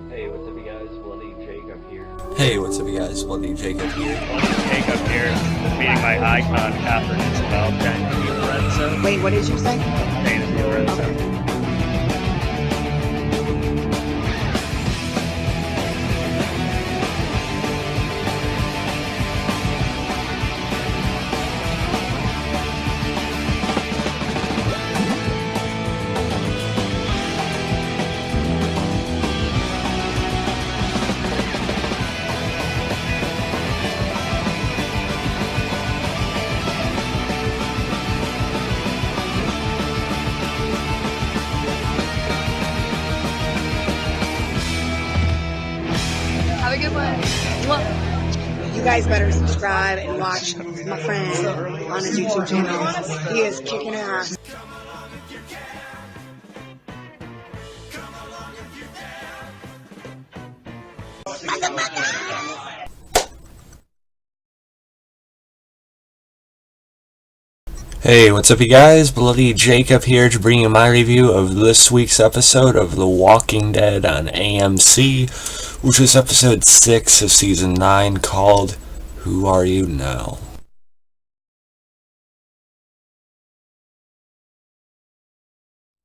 Hey, what's up, you guys? Bloody Jacob here. Hey, what's up, you guys? Bloody Jacob here. Jacob here, meeting my icon, Catherine Isabel, Fantasy Lorenzo. Wait, what did you say? Fantasy Lorenzo. Have a good one. You guys better subscribe and watch my friend on his YouTube channel. He is kicking ass. Hey, what's up, you guys? Bloody Jacob here to bring you my review of this week's episode of The Walking Dead on AMC, which is episode 6 of season 9, called Who Are You Now?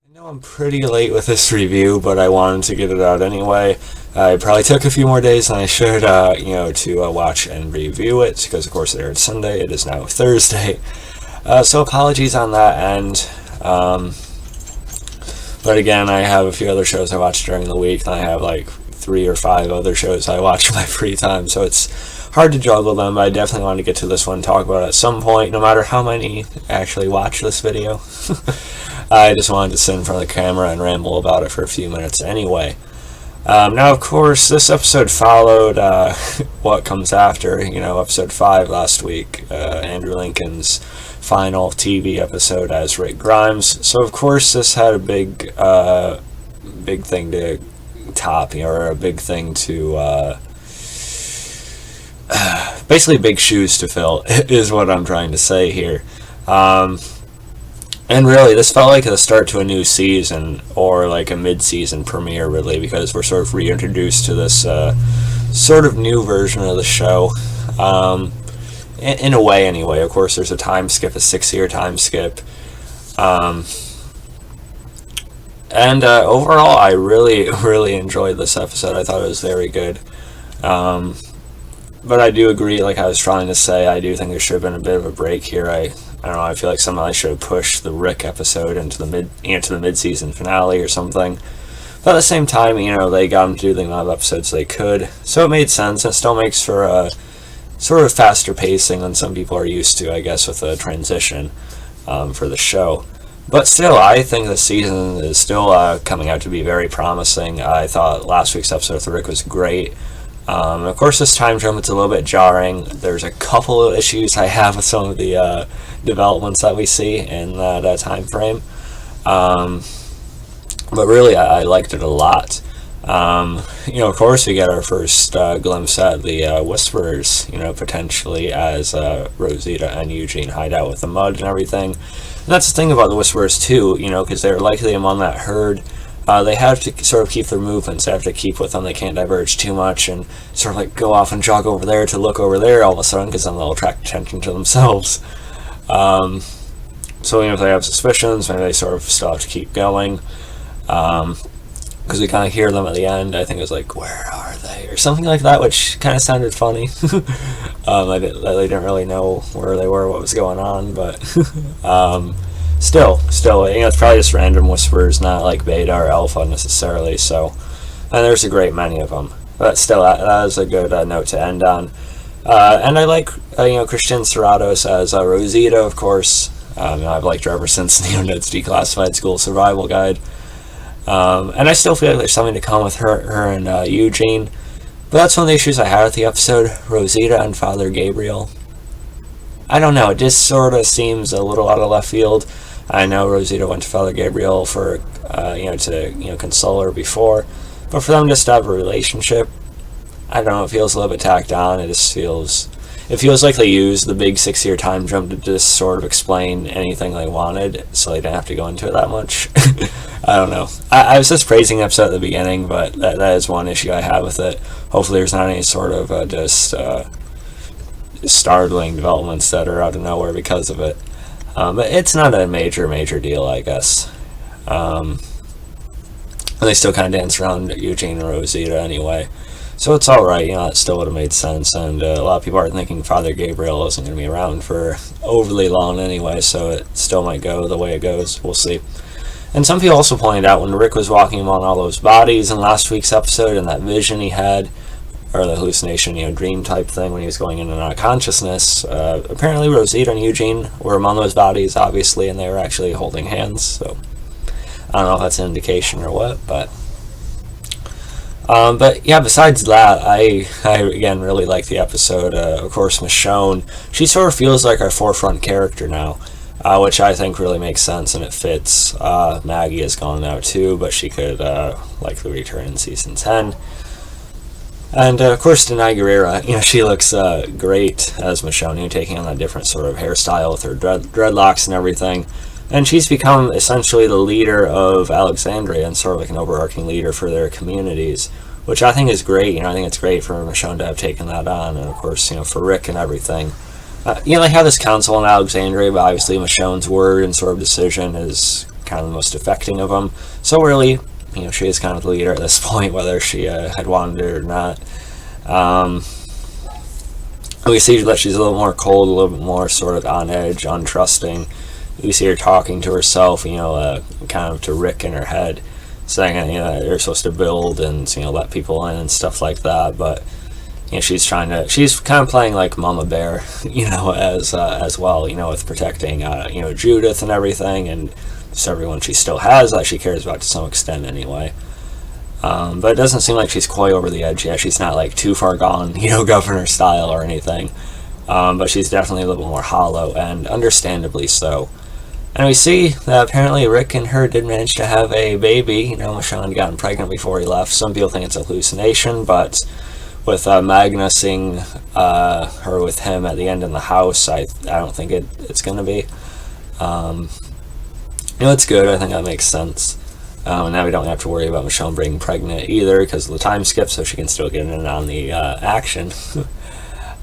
I know I'm pretty late with this review, but I wanted to get it out anyway. I probably took a few more days than I should, to watch and review it, because of course it aired Sunday. It is now Thursday. So apologies on that end. But again, I have a few other shows I watch during the week, and I have like 3 or 5 other shows I watch in my free time, so it's hard to juggle them. But I definitely want to get to this one and talk about it at some point, no matter how many actually watch this video. I just wanted to sit in front of the camera and ramble about it for a few minutes anyway. Now, of course, this episode followed what comes after, episode 5 last week, Andrew Lincoln's final TV episode as Rick Grimes. So, of course, this had a big thing to top, or a big thing to, basically big shoes to fill, is what I'm trying to say here. And really, this felt like the start to a new season, or like a mid-season premiere, really, because we're sort of reintroduced to this sort of new version of the show. In a way, anyway. Of course, there's a time skip, a 6-year time skip. And overall, I really, really enjoyed this episode. I thought it was very good. But I do agree, like I was trying to say, I do think there should have been a bit of a break here. I don't know, I feel like somehow I should have pushed the Rick episode into the mid-season finale or something. But at the same time, they got him to do the amount of episodes they could. So it made sense. It still makes for a sort of faster pacing than some people are used to, I guess, with a transition for the show. But still, I think the season is still coming out to be very promising. I thought last week's episode with Rick was great. Of course, this time jump, it's a little bit jarring. There's a couple of issues I have with some of the developments that we see in that time frame. But really, I liked it a lot. Of course, we get our first glimpse at the Whisperers, potentially as Rosita and Eugene hide out with the mud and everything. And that's the thing about the Whisperers, too, because they're likely among that herd. They have to sort of keep their movements. They have to keep with them. They can't diverge too much and sort of like go off and jog over there to look over there all of a sudden, because then they'll attract attention to themselves. So if they have suspicions, maybe they sort of still have to keep going. Because we kind of hear them at the end. I think it was like, "Where are they?" or something like that, which kind of sounded funny. They didn't really know where they were, what was going on, but Still, it's probably just random whispers, not like beta or alpha necessarily. So, and there's a great many of them. But still, that is a good note to end on. And I like, Christian Serratos as Rosita, of course. I've liked her ever since Ned's Declassified School Survival Guide. And I still feel like there's something to come with her and Eugene. But that's one of the issues I had with the episode, Rosita and Father Gabriel. I don't know, it just sort of seems a little out of left field. I know Rosita went to Father Gabriel for, to console her before, but for them just to have a relationship, I don't know, it feels a little bit tacked on. It it feels like they used the big 6-year time jump to just sort of explain anything they wanted, so they didn't have to go into it that much. I don't know. I was just praising the episode at the beginning, but that is one issue I have with it. Hopefully there's not any sort of just startling developments that are out of nowhere because of it. But it's not a major deal, I guess. And they still kind of dance around Eugene and Rosita anyway. So it's alright, it still would have made sense, and a lot of people are thinking Father Gabriel isn't going to be around for overly long anyway, so it still might go the way it goes. We'll see. And some people also pointed out when Rick was walking among all those bodies in last week's episode, and that vision he had, or the hallucination, dream type thing when he was going in and out of consciousness, apparently Rosita and Eugene were among those bodies, obviously, and they were actually holding hands, so I don't know if that's an indication or what, but yeah, besides that, I again really like the episode. Of course, Michonne, she sort of feels like our forefront character now, which I think really makes sense and it fits. Maggie is gone now too, but she could likely return in season 10. And of course, Denai Guerrera, she looks great as Michonne, taking on that different sort of hairstyle with her dreadlocks and everything. And she's become essentially the leader of Alexandria and sort of like an overarching leader for their communities, which I think is great. I think it's great for Michonne to have taken that on, and of course, for Rick and everything. They have this council in Alexandria, but obviously Michonne's word and sort of decision is kind of the most affecting of them. So really, she is kind of the leader at this point, whether she had wanted it or not. We see that she's a little more cold, a little bit more sort of on edge, untrusting. We see her talking to herself, kind of to Rick in her head, saying, they're supposed to build and, let people in and stuff like that. But, she's kind of playing like Mama Bear, as well, with protecting, Judith and everything, and just everyone she still has that she cares about to some extent anyway. But it doesn't seem like she's quite over the edge yet. She's not like too far gone, governor style or anything. But she's definitely a little bit more hollow, and understandably so. And we see that apparently Rick and her did manage to have a baby. Michonne had gotten pregnant before he left. Some people think it's a hallucination, but with Magna seeing her with him at the end in the house, I don't think it's going to be. It's good. I think that makes sense. And now we don't have to worry about Michonne being pregnant either because of the time skip, so she can still get in on the action.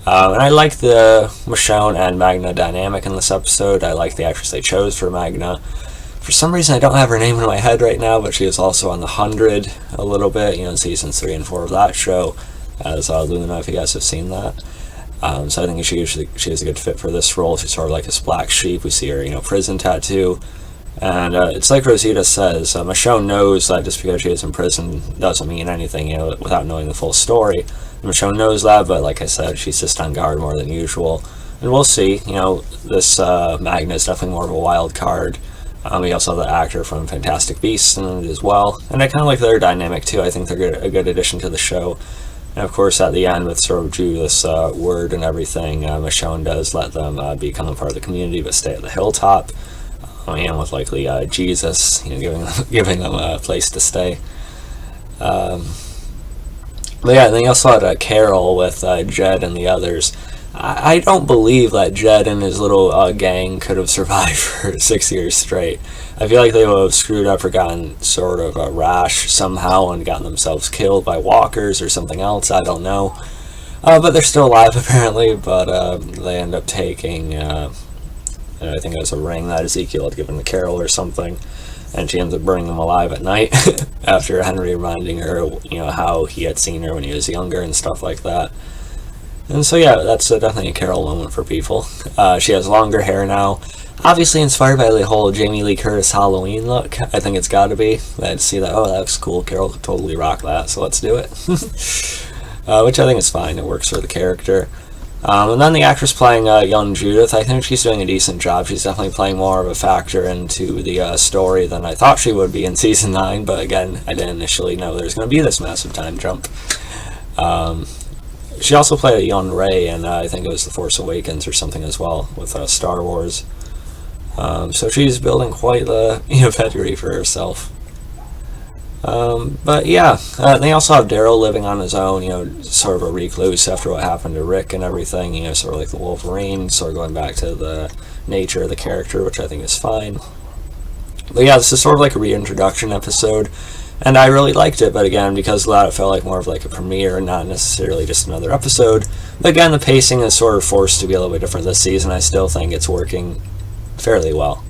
And I like the Michonne and Magna dynamic in this episode. I like the actress they chose for Magna. For some reason, I don't have her name in my head right now, but she is also on The 100 a little bit, in seasons 3 and 4 of that show, as Luna, if you guys have seen that. So I think she is a good fit for this role. She's sort of like this black sheep. We see her, prison tattoo. And it's like Rosita says, Michonne knows that just because she is in prison doesn't mean anything, without knowing the full story. Michonne knows that, but like I said, she's just on guard more than usual. And we'll see, this Magna is definitely more of a wild card. We also have the actor from Fantastic Beasts in it as well. And I kind of like their dynamic too. I think they're a good addition to the show. And of course, at the end, with sort of Judith's word and everything, Michonne does let them become a part of the community, but stay at the hilltop. And with likely Jesus, giving them a place to stay. But yeah, and then you also had Carol with Jed and the others. I don't believe that Jed and his little gang could have survived for 6 years straight. I feel like they would have screwed up or gotten sort of a rash somehow and gotten themselves killed by walkers or something else. I don't know. But they're still alive apparently, but they end up taking... and I think it was a ring that Ezekiel had given to Carol or something, and she ends up burning them alive at night after Henry reminding her, how he had seen her when he was younger and stuff like that. And so yeah, that's definitely a Carol moment for people. She has longer hair now, obviously inspired by the whole Jamie Lee Curtis Halloween look. I think it's got to be. I'd see that, that looks cool, Carol could totally rock that, so let's do it. Which I think is fine, it works for the character. And then the actress playing young Judith, I think she's doing a decent job. She's definitely playing more of a factor into the story than I thought she would be in season 9, but again, I didn't initially know there's going to be this massive time jump. She also played a young Rey, and I think it was The Force Awakens or something as well, with Star Wars. So she's building quite the pedigree for herself. But yeah, they also have Daryl living on his own, you know, sort of a recluse after what happened to Rick and everything, you know, sort of like the Wolverine, sort of going back to the nature of the character, which I think is fine. But yeah, this is sort of like a reintroduction episode, and I really liked it, but again, because of that, it felt like more of like a premiere and not necessarily just another episode. But again, the pacing is sort of forced to be a little bit different this season. I still think it's working fairly well.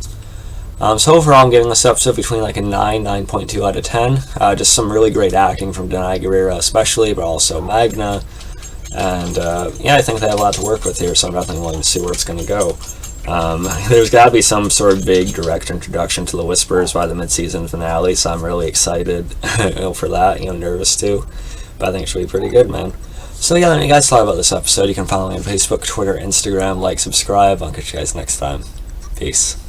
So overall, I'm giving this episode between like a 9.2 out of 10. Just some really great acting from Denai Guerrero especially, but also Magna. And yeah, I think they have a lot to work with here, so I'm definitely willing to see where it's going to go. There's got to be some sort of big direct introduction to the Whisperers by the mid-season finale, so I'm really excited for that, you know, nervous too. But I think it should be pretty good, man. So yeah, let me guys thought about this episode. You can follow me on Facebook, Twitter, Instagram, like, subscribe. I'll catch you guys next time. Peace.